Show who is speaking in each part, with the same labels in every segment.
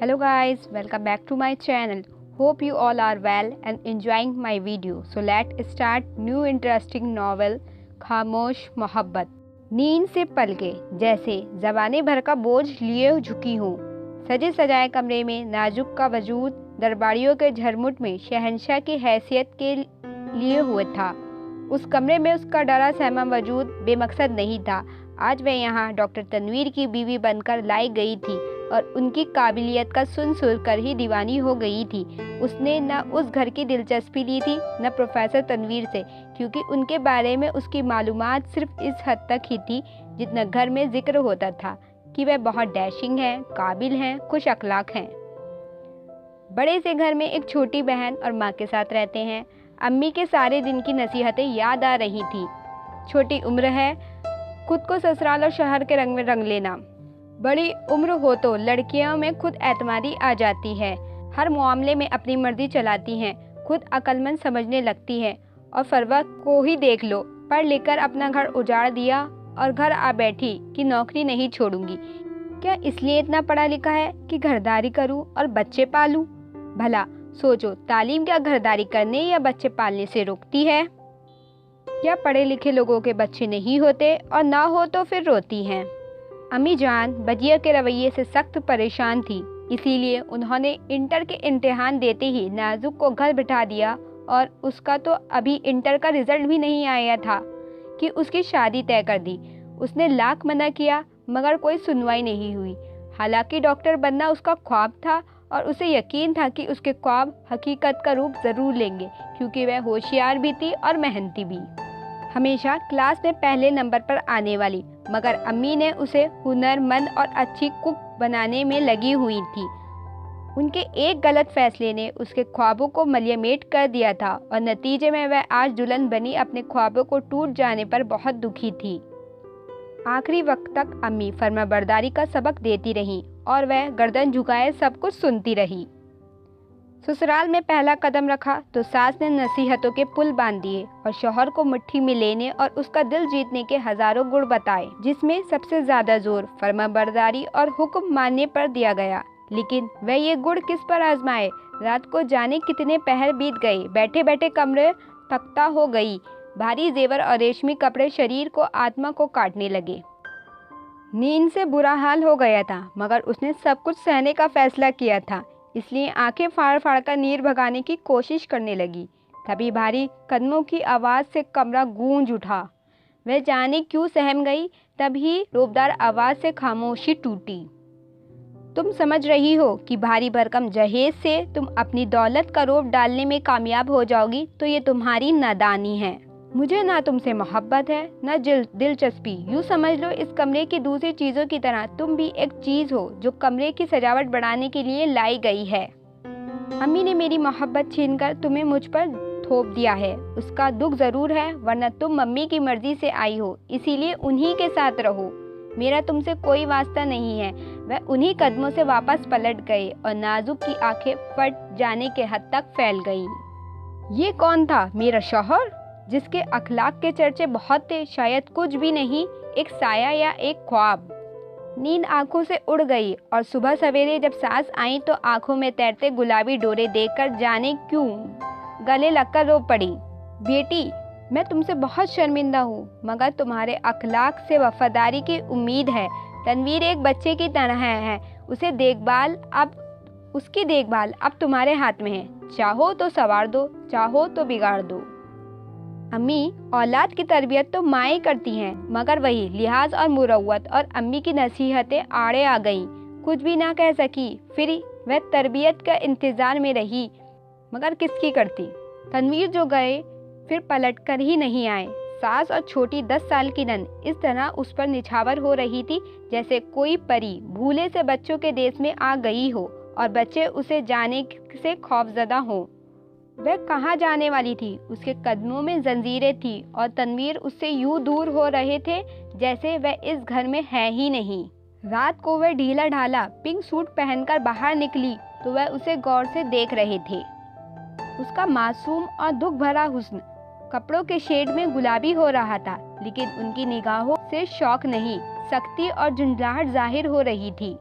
Speaker 1: Hello guys, welcome back to my channel. Hope you all are well and enjoying my video. So let's start new interesting novel खामोश मोहब्बत। नींद से पलके जैसे ज़माने भर का बोझ लिए झुकी हूँ। सजे सजाए कमरे में नाजुक का वजूद दरबारियों के झरमुट में शहंशाह की हैसियत के लिए हुए था। उस कमरे में उसका डरा सहमा वजूद बेमकसद नहीं था। आज वह यहाँ डॉक्टर तनवीर की बीवी बनकर लाई गई थी और उनकी काबिलियत का सुन कर ही दीवानी हो गई थी। उसने न उस घर की दिलचस्पी ली थी न प्रोफेसर तनवीर से, क्योंकि उनके बारे में उसकी मालूमात सिर्फ इस हद तक ही थी जितना घर में जिक्र होता था कि वह बहुत डैशिंग हैं, काबिल हैं, खुश अखलाक हैं। बड़े से घर में एक छोटी बहन और माँ के साथ रहते हैं। अम्मी के सारे दिन की नसीहतें याद आ रही थी। छोटी उम्र है, खुद को ससुराल और शहर के रंग में रंग लेना। बड़ी उम्र हो तो लड़कियों में खुद एतमादी आ जाती है, हर मामले में अपनी मर्जी चलाती हैं, खुद अक्लमंद समझने लगती हैं। और फरवा को ही देख लो, पढ़ लिख कर अपना घर उजाड़ दिया और घर आ बैठी कि नौकरी नहीं छोड़ूंगी। क्या इसलिए इतना पढ़ा लिखा है कि घरदारी करूं और बच्चे पालूं? भला सोचो, तालीम क्या घरदारी करने या बच्चे पालने से रोकती है? क्या पढ़े लिखे लोगों के बच्चे नहीं होते, और ना हो तो फिर रोती हैं? अम्मी जान बजिया के रवैये से सख्त परेशान थी, इसीलिए उन्होंने इंटर के इम्तिहान देते ही नाजुक को घर बिठा दिया। और उसका तो अभी इंटर का रिजल्ट भी नहीं आया था कि उसकी शादी तय कर दी। उसने लाख मना किया मगर कोई सुनवाई नहीं हुई। हालांकि डॉक्टर बनना उसका ख्वाब था और उसे यकीन था कि उसके ख्वाब हकीकत का रूप ज़रूर लेंगे, क्योंकि वह होशियार भी थी और मेहनती भी। हमेशा क्लास में पहले नंबर पर आने वाली, मगर अम्मी ने उसे हुनरमंद और अच्छी कुक बनाने में लगी हुई थी। उनके एक गलत फैसले ने उसके ख्वाबों को मलियामेट कर दिया था और नतीजे में वह आज दुल्हन बनी अपने ख्वाबों को टूट जाने पर बहुत दुखी थी। आखिरी वक्त तक अम्मी फर्माबरदारी का सबक देती रहीं और वह गर्दन झुकाए सब कुछ सुनती रही। ससुराल में पहला कदम रखा तो सास ने नसीहतों के पुल बांध दिए और शौहर को मुट्ठी में लेने और उसका दिल जीतने के हजारों गुण बताए, जिसमें सबसे ज्यादा जोर फर्माबरदारी और हुक्म मानने पर दिया गया। लेकिन वह ये गुण किस पर आजमाए? रात को जाने कितने पहर बीत गए, बैठे बैठे कमरे तख्ता हो गई। भारी जेवर और रेशमी कपड़े शरीर को आत्मा को काटने लगे। नींद से बुरा हाल हो गया था, मगर उसने सब कुछ सहने का फैसला किया था, इसलिए आंखें फाड़ फाड़ कर नीर भगाने की कोशिश करने लगी। तभी भारी कदमों की आवाज़ से कमरा गूंज उठा। वह जाने क्यों सहम गई, तभी रोबदार आवाज़ से खामोशी टूटी। तुम समझ रही हो कि भारी भरकम जहेज से तुम अपनी दौलत का रोब डालने में कामयाब हो जाओगी, तो ये तुम्हारी नादानी है। मुझे ना तुमसे मोहब्बत है ना दिलचस्पी। यूँ समझ लो, इस कमरे की दूसरी चीज़ों की तरह तुम भी एक चीज़ हो जो कमरे की सजावट बढ़ाने के लिए लाई गई है। अम्मी ने मेरी मोहब्बत छीनकर तुम्हें मुझ पर थोप दिया है। उसका दुख ज़रूर है, वरना तुम मम्मी की मर्जी से आई हो, इसीलिए उन्हीं के साथ रहो। मेरा तुमसे कोई वास्ता नहीं है। वह उन्हीं कदमों से वापस पलट गए और नाजुक की आंखें फट जाने के हद तक फैल गईं। ये कौन था? मेरा शौहर, जिसके अखलाक के चर्चे बहुत थे, शायद कुछ भी नहीं, एक साया या एक ख्वाब। नींद आंखों से उड़ गई और सुबह सवेरे जब सास आई तो आंखों में तैरते गुलाबी डोरे देखकर जाने क्यों गले लगकर रो पड़ी। बेटी, मैं तुमसे बहुत शर्मिंदा हूँ, मगर तुम्हारे अखलाक से वफादारी की उम्मीद है। तनवीर एक बच्चे की तरह है, उसकी देखभाल अब तुम्हारे हाथ में है। चाहो तो संवार दो, चाहो तो बिगाड़ दो। अम्मी, औलाद की तरबियत तो माँ ही करती हैं, मगर वही लिहाज और मुरव्वत और अम्मी की नसीहतें आड़े आ गईं। कुछ भी ना कह सकी। फिर वह तरबियत का इंतज़ार में रही, मगर किसकी करती? तनवीर जो गए फिर पलट कर ही नहीं आए। सास और छोटी 10 साल की नन इस तरह उस पर निछावर हो रही थी जैसे कोई परी भूले से बच्चों के देश में आ गई हो और बच्चे उसे जाने से खौफजदा हों। वह कहाँ जाने वाली थी? उसके कदमों में जंजीरें थी और तनवीर उससे यूं दूर हो रहे थे जैसे वह इस घर में है ही नहीं। रात को वह ढीला ढाला पिंक सूट पहनकर बाहर निकली तो वह उसे गौर से देख रहे थे। उसका मासूम और दुख भरा हुस्न कपड़ों के शेड में गुलाबी हो रहा था, लेकिन उनकी निगाहों से शौक नहीं, सख्ती और झुंझलाहट जाहिर हो रही थी।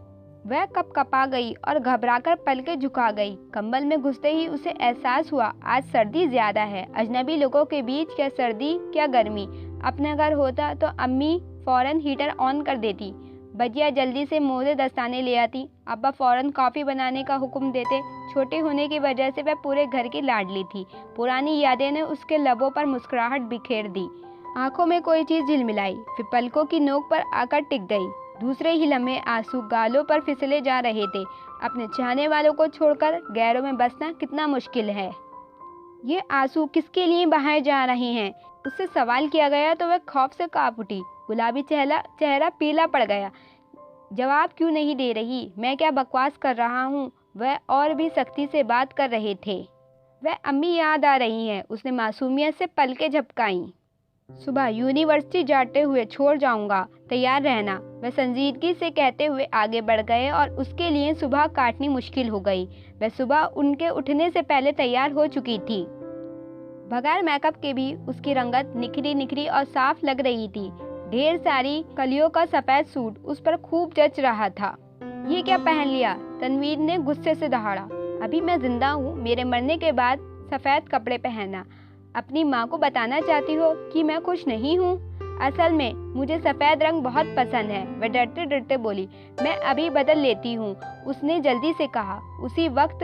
Speaker 1: वह कपकपा गई और घबराकर पलकें झुका गई। कंबल में घुसते ही उसे एहसास हुआ आज सर्दी ज्यादा है। अजनबी लोगों के बीच क्या सर्दी क्या गर्मी। अपना घर होता तो अम्मी फौरन हीटर ऑन कर देती, बजिया जल्दी से मोजे दस्ताने ले आती, अब्बा फौरन कॉफ़ी बनाने का हुक्म देते। छोटे होने की वजह से वह पूरे घर की लाडली थी। पुरानी यादें ने उसके लबों पर मुस्कुराहट बिखेर दी, आंखों में कोई चीज़ झिलमिलाई, फिर पलकों की नोक पर आकर टिक गई। दूसरे ही लम्हे आंसू गालों पर फिसले जा रहे थे। अपने चाहने वालों को छोड़कर गैरों में बसना कितना मुश्किल है। ये आंसू किसके लिए बहाए जा रहे हैं? उससे सवाल किया गया तो वह खौफ से कांप उठी। गुलाबी चेहरा पीला पड़ गया। जवाब क्यों नहीं दे रही? मैं क्या बकवास कर रहा हूँ? वह और भी सख्ती से बात कर रहे थे। वह अम्मी याद आ रही हैं। उसने मासूमियत से पलकें झपकाईं। सुबह यूनिवर्सिटी जाते हुए छोड़ जाऊंगा, तैयार रहना, वह संजीदगी से कहते हुए आगे बढ़ गए और उसके लिए सुबह काटनी मुश्किल हो गई। वह सुबह उनके उठने से पहले तैयार हो चुकी थी। बगैर मेकअप के भी उसकी रंगत निखरी निखरी और साफ लग रही थी। ढेर सारी कलियों का सफ़ेद सूट उस पर खूब जच रहा था। ये क्या पहन लिया? तनवीर ने गुस्से से दहाड़ा। अभी मैं जिंदा हूँ, मेरे मरने के बाद सफ़ेद कपड़े पहनना। अपनी माँ को बताना चाहती हो कि मैं खुश नहीं हूँ? असल में मुझे सफ़ेद रंग बहुत पसंद है, वह डरते डरते बोली। मैं अभी बदल लेती हूँ, उसने जल्दी से कहा। उसी वक्त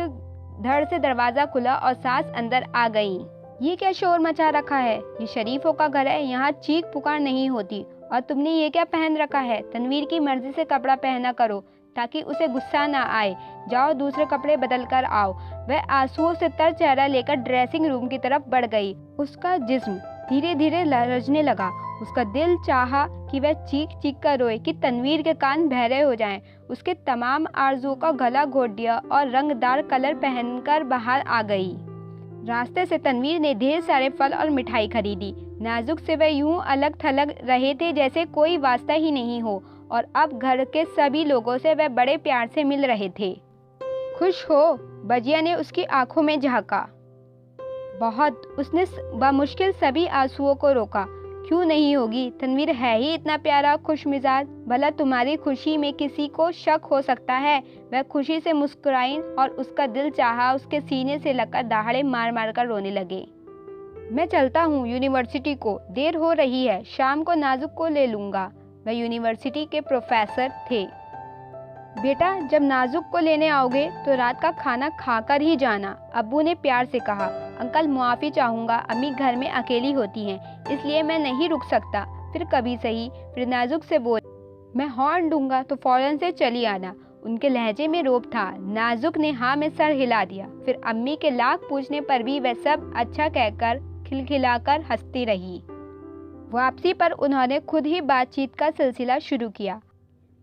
Speaker 1: धड़ से दरवाज़ा खुला और सास अंदर आ गई। ये क्या शोर मचा रखा है? ये शरीफों का घर है, यहाँ चीख पुकार नहीं होती। और तुमने ये क्या पहन रखा है? तनवीर की मर्जी से कपड़ा पहना करो ताकि उसे गुस्सा ना आए। जाओ दूसरे कपड़े बदल कर आओ। वह आंसुओं से तर चेहरा लेकर ड्रेसिंग रूम की तरफ बढ़ गई। उसका जिस्म धीरे धीरे लरजने लगा। उसका दिल चाहा कि वह चीख चीख कर रोए कि तनवीर के कान बहरे हो जाएं। उसके तमाम आरजुओं का गला घोट दिया और रंगदार कलर पहनकर बाहर आ गई। रास्ते से तनवीर ने ढेर सारे फल और मिठाई खरीदी। नाजुक से वह यूं अलग थलग रहे थे जैसे कोई वास्ता ही नहीं हो। और अब घर के सभी लोगों से वह बड़े प्यार से मिल रहे थे। खुश हो? बजिया ने उसकी आंखों में झांका। बहुत। उसने बमुश्किल सभी आंसुओं को रोका। क्यों नहीं होगी? तनवीर है ही इतना प्यारा खुश मिजाज। भला तुम्हारी खुशी में किसी को शक हो सकता है? वह खुशी से मुस्कुराई और उसका दिल चाहा उसके सीने से लगकर दहाड़े मार मार कर रोने लगे। मैं चलता हूँ यूनिवर्सिटी को, देर हो रही है, शाम को नाजुक को ले लूँगा। वह यूनिवर्सिटी के प्रोफेसर थे। बेटा, जब नाजुक को लेने आओगे तो रात का खाना खाकर ही जाना, अब्बू ने प्यार से कहा। अंकल, मुआफ़ी चाहूँगा, अम्मी घर में अकेली होती हैं, इसलिए मैं नहीं रुक सकता। फिर कभी सही। फिर नाजुक से बोल, मैं हॉर्न दूंगा तो फौरन से चली आना। उनके लहजे में रोब था। नाजुक ने हाँ में सर हिला दिया। फिर अम्मी के लाख पूछने पर भी वह सब अच्छा कहकर खिलखिलाकर हंसती रही। वापसी पर उन्होंने खुद ही बातचीत का सिलसिला शुरू किया।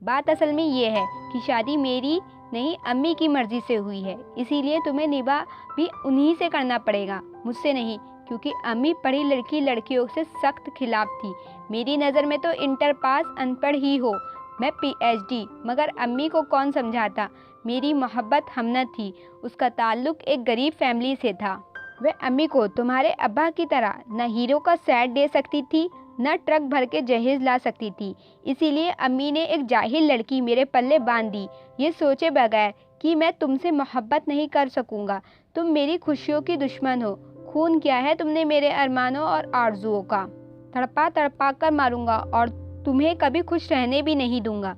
Speaker 1: बात असल में ये है कि शादी मेरी नहीं अम्मी की मर्जी से हुई है, इसीलिए तुम्हें निभा भी उन्हीं से करना पड़ेगा, मुझसे नहीं, क्योंकि अम्मी पढ़ी लड़कियों से सख्त खिलाफ थी। मेरी नज़र में तो इंटर पास अनपढ़ ही हो, मैं PhD, मगर अम्मी को कौन समझाता। मेरी मोहब्बत हमनत थी, उसका ताल्लुक़ एक गरीब फैमिली से था। वह अम्मी को तुम्हारे अब्बा की तरह न हीरो का सेट दे सकती थी, न ट्रक भर के जहेज ला सकती थी। इसीलिए अम्मी ने एक जाहिल लड़की मेरे पल्ले बांध दी, ये सोचे बगैर कि मैं तुमसे मोहब्बत नहीं कर सकूँगा। तुम मेरी खुशियों की दुश्मन हो। खून किया है तुमने मेरे अरमानों और आरजुओं का। तड़पा तड़पा कर मारूंगा और तुम्हें कभी खुश रहने भी नहीं दूंगा।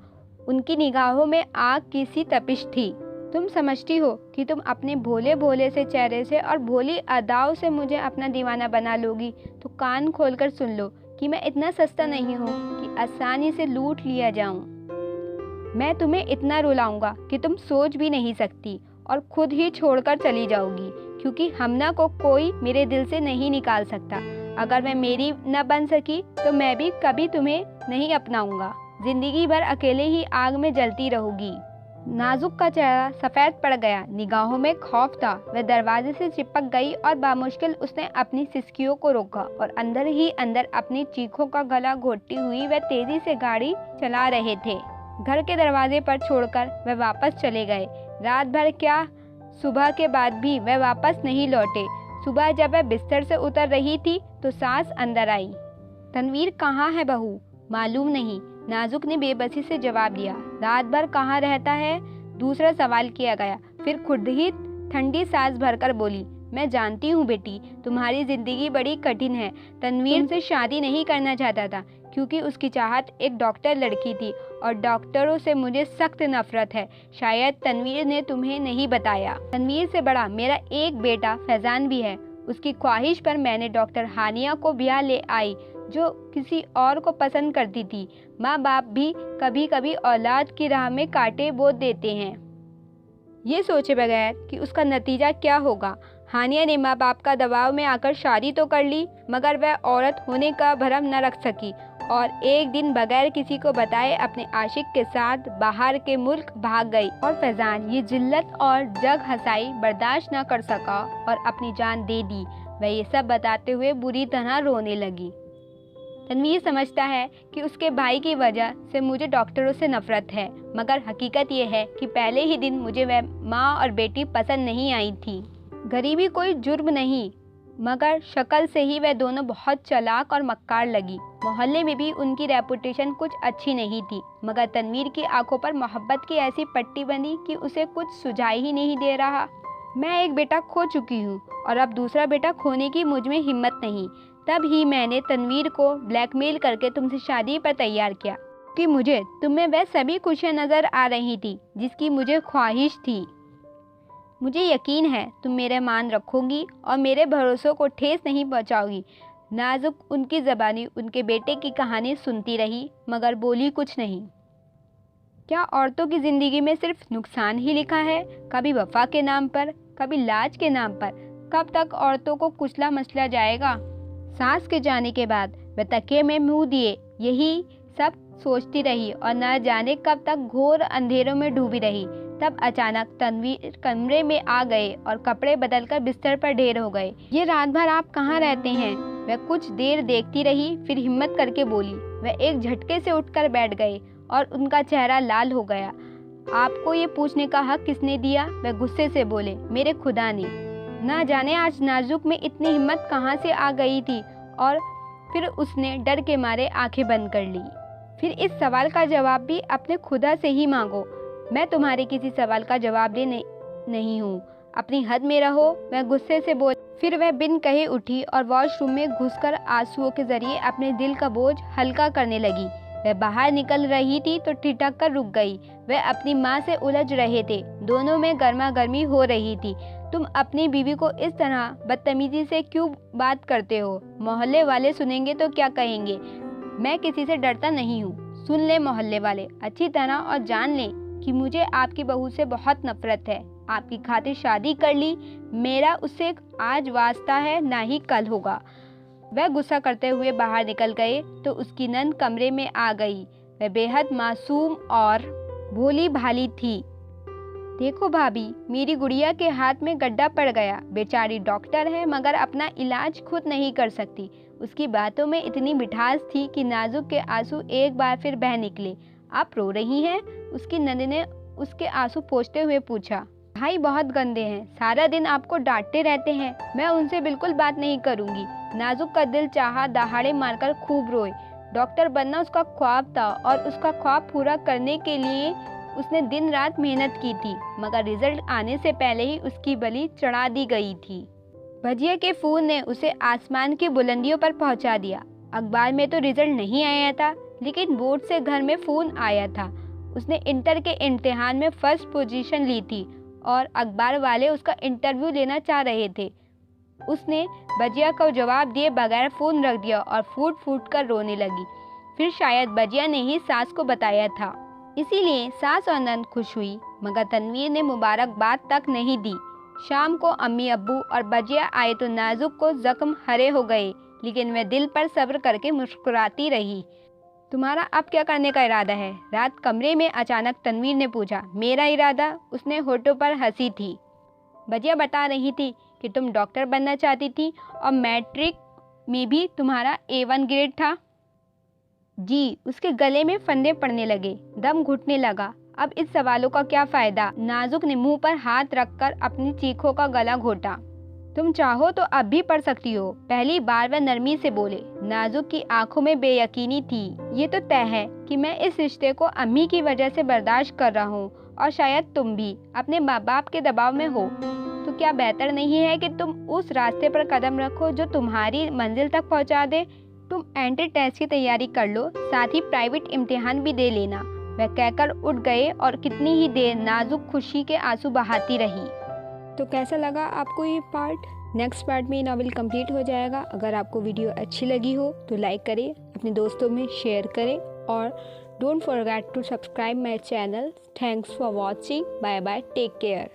Speaker 1: उनकी निगाहों में आग की सी तपिश थी। तुम समझती हो कि तुम अपने भोले भोले से चेहरे से और भोली अदाओं से मुझे अपना दीवाना बना लोगी, तो कान खोलकर सुन लो कि मैं इतना सस्ता नहीं हूँ कि आसानी से लूट लिया जाऊँ। मैं तुम्हें इतना रुलाऊंगा कि तुम सोच भी नहीं सकती और खुद ही छोड़कर चली जाओगी, क्योंकि हमना को कोई मेरे दिल से नहीं निकाल सकता। अगर मैं मेरी न बन सकी तो मैं भी कभी तुम्हें नहीं अपनाऊंगा। जिंदगी भर अकेले ही आग में जलती रहूंगी। नाजुक का चेहरा सफ़ेद पड़ गया, निगाहों में खौफ था। वह दरवाजे से चिपक गई और बामुश्किल उसने अपनी सिसकियों को रोका और अंदर ही अंदर अपनी चीखों का गला घोटती हुई वह तेजी से गाड़ी चला रहे थे। घर के दरवाजे पर छोड़कर वह वापस चले गए। रात भर क्या, सुबह के बाद भी वह वापस नहीं लौटे। सुबह जब वह बिस्तर से उतर रही थी तो सास अंदर आई। तनवीर कहाँ है बहू? मालूम नहीं, नाजुक ने बेबसी से जवाब दिया। रात भर कहाँ रहता है? दूसरा सवाल किया गया। फिर खुद ही ठंडी सांस भरकर बोली, मैं जानती हूँ बेटी, तुम्हारी ज़िंदगी बड़ी कठिन है। तनवीर से शादी नहीं करना चाहता था क्योंकि उसकी चाहत एक डॉक्टर लड़की थी और डॉक्टरों से मुझे सख्त नफरत है। शायद तनवीर ने तुम्हें नहीं बताया। तनवीर से बड़ा मेरा एक बेटा फैज़ान भी है। उसकी ख्वाहिश पर मैंने डॉक्टर हानिया को ब्याह ले आई जो किसी और को पसंद करती थी। माँ बाप भी कभी कभी औलाद की राह में कांटे बो देते हैं, ये सोचे बगैर कि उसका नतीजा क्या होगा। हानिया ने माँ बाप का दबाव में आकर शादी तो कर ली, मगर वह औरत होने का भरम न रख सकी और एक दिन बगैर किसी को बताए अपने आशिक के साथ बाहर के मुल्क भाग गई। और फैज़ान ये जिल्लत और जग हंसाई बर्दाश्त न कर सका और अपनी जान दे दी। वह ये सब बताते हुए बुरी तरह रोने लगी। तनवीर समझता है कि उसके भाई की वजह से मुझे डॉक्टरों से नफरत है, मगर हकीकत ये है कि पहले ही दिन मुझे वह माँ और बेटी पसंद नहीं आई थी। गरीबी कोई जुर्म नहीं, मगर शक्ल से ही वह दोनों बहुत चालाक और मक्कार लगी। मोहल्ले में भी उनकी रेपुटेशन कुछ अच्छी नहीं थी, मगर तनवीर की आंखों पर मोहब्बत की ऐसी पट्टी बंधी कि उसे कुछ सुझाई ही नहीं दे रहा। मैं एक बेटा खो चुकी हूँ और अब दूसरा बेटा खोने की मुझ में हिम्मत नहीं। तब ही मैंने तनवीर को ब्लैकमेल करके तुमसे शादी पर तैयार किया कि मुझे तुम्हें वह सभी खुशियाँ नज़र आ रही थी जिसकी मुझे ख्वाहिश थी। मुझे यकीन है तुम मेरे मान रखोगी और मेरे भरोसों को ठेस नहीं पहुंचाओगी। नाजुक उनकी ज़बानी उनके बेटे की कहानी सुनती रही, मगर बोली कुछ नहीं। क्या औरतों की ज़िंदगी में सिर्फ नुकसान ही लिखा है? कभी वफा के नाम पर, कभी लाज के नाम पर। कब तक औरतों को कुचला मचला जाएगा? सास के जाने के बाद वह तकिए में मुंह दिए यही सब सोचती रही और न जाने कब तक घोर अंधेरों में डूबी रही। तब अचानक तनवीर कमरे में आ गए और कपड़े बदलकर बिस्तर पर ढेर हो गए। ये रात भर आप कहाँ रहते हैं? वह कुछ देर देखती रही, फिर हिम्मत करके बोली। वह एक झटके से उठकर बैठ गए और उनका चेहरा लाल हो गया। आपको ये पूछने का हक किसने दिया? वह गुस्से से बोले, मेरे खुदा ने। ना जाने आज नाजुक में इतनी हिम्मत कहाँ से आ गई थी। और फिर उसने डर के मारे आंखें बंद कर ली। फिर इस सवाल का जवाब भी अपने खुदा से ही मांगो। मैं तुम्हारे किसी सवाल का जवाब दे नहीं हूँ, अपनी हद में रहो। वह गुस्से से बोल। फिर वह बिन कहे उठी और वॉशरूम में घुसकर आंसुओं के जरिए अपने दिल का बोझ हल्का करने लगी। वह बाहर निकल रही थी तो ठिठक कर रुक गई। वह अपनी माँ से उलझ रहे थे, दोनों में गर्मा गर्मी हो रही थी। तुम अपनी बीवी को इस तरह बदतमीजी से क्यों बात करते हो? मोहल्ले वाले सुनेंगे तो क्या कहेंगे? मैं किसी से डरता नहीं हूँ। सुन ले मोहल्ले वाले अच्छी तरह और जान लें कि मुझे आपकी बहू से बहुत नफरत है। आपकी खातिर शादी कर ली, मेरा उससे आज वास्ता है, ना ही कल होगा। वह गुस्सा करते हुए बाहर निकल गए तो उसकी नंद कमरे में आ गई। वह बेहद मासूम और भोली भाली थी। देखो भाभी, मेरी गुड़िया के हाथ में गड्ढा पड़ गया। बेचारी डॉक्टर है मगर अपना इलाज खुद नहीं कर सकती। उसकी बातों में इतनी मिठास थी कि नाजुक के आंसू एक बार फिर बह निकले। आप रो रही हैं? उसकी नंद ने उसके आंसू पोंछते हुए पूछा। भाई बहुत गंदे हैं, सारा दिन आपको डांटते रहते हैं। मैं उनसे बिल्कुल बात नहीं करूंगी। नाजुक का दिल चाहा दहाड़े मारकर खूब रोए। डॉक्टर बनना उसका ख्वाब था और उसका ख्वाब पूरा करने के लिए उसने दिन रात मेहनत की थी, मगर रिजल्ट आने से पहले ही उसकी बलि चढ़ा दी गई थी। भजिया के फोन ने उसे आसमान की बुलंदियों पर पहुंचा दिया। अखबार में तो रिजल्ट नहीं आया था, लेकिन बोर्ड से घर में फ़ोन आया था। उसने इंटर के इम्तिहान में फर्स्ट पोजीशन ली थी और अखबार वाले उसका इंटरव्यू लेना चाह रहे थे। उसने बजिया को जवाब दिए बगैर फ़ोन रख दिया और फूट फूट कर रोने लगी। फिर शायद बजिया ने ही सास को बताया था, इसीलिए सास और नंद खुश हुई, मगर तनवीर ने मुबारकबाद तक नहीं दी। शाम को अम्मी अब्बू और बजिया आए तो नाजुक को जख्म हरे हो गए, लेकिन वह दिल पर सब्र करके मुस्कुराती रही। तुम्हारा अब क्या करने का इरादा है? रात कमरे में अचानक तनवीर ने पूछा। मेरा इरादा? उसने होठों पर हंसी थी। बजिया बता रही थी कि तुम डॉक्टर बनना चाहती थी और मैट्रिक में भी तुम्हारा A1 ग्रेड था। जी। उसके गले में फंदे पड़ने लगे, दम घुटने लगा। अब इस सवालों का क्या फायदा? नाजुक ने मुंह पर हाथ रखकर अपनी चीखों का गला घोटा। तुम चाहो तो अब भी पढ़ सकती हो। पहली बार वह नरमी से बोले। नाजुक की आंखों में बेयकीनी थी। ये तो तय है कि मैं इस रिश्ते को अम्मी की वजह से बर्दाश्त कर रहा हूँ और शायद तुम भी अपने माँ बाप के दबाव में हो, तो क्या बेहतर नहीं है कि तुम उस रास्ते पर कदम रखो जो तुम्हारी मंजिल तक पहुंचा दे। तुम एंट्री टेस्ट की तैयारी कर लो, साथ ही प्राइवेट इम्तिहान भी दे लेना। वह कहकर उठ गए और कितनी ही देर नाजुक खुशी के आंसू बहाती रही। तो कैसा लगा आपको ये पार्ट? नेक्स्ट पार्ट में ये नॉवेल कंप्लीट हो जाएगा। अगर आपको वीडियो अच्छी लगी हो तो लाइक करें, अपने दोस्तों में शेयर करें और don't forget to subscribe my channel. Thanks for watching. Bye bye, take care.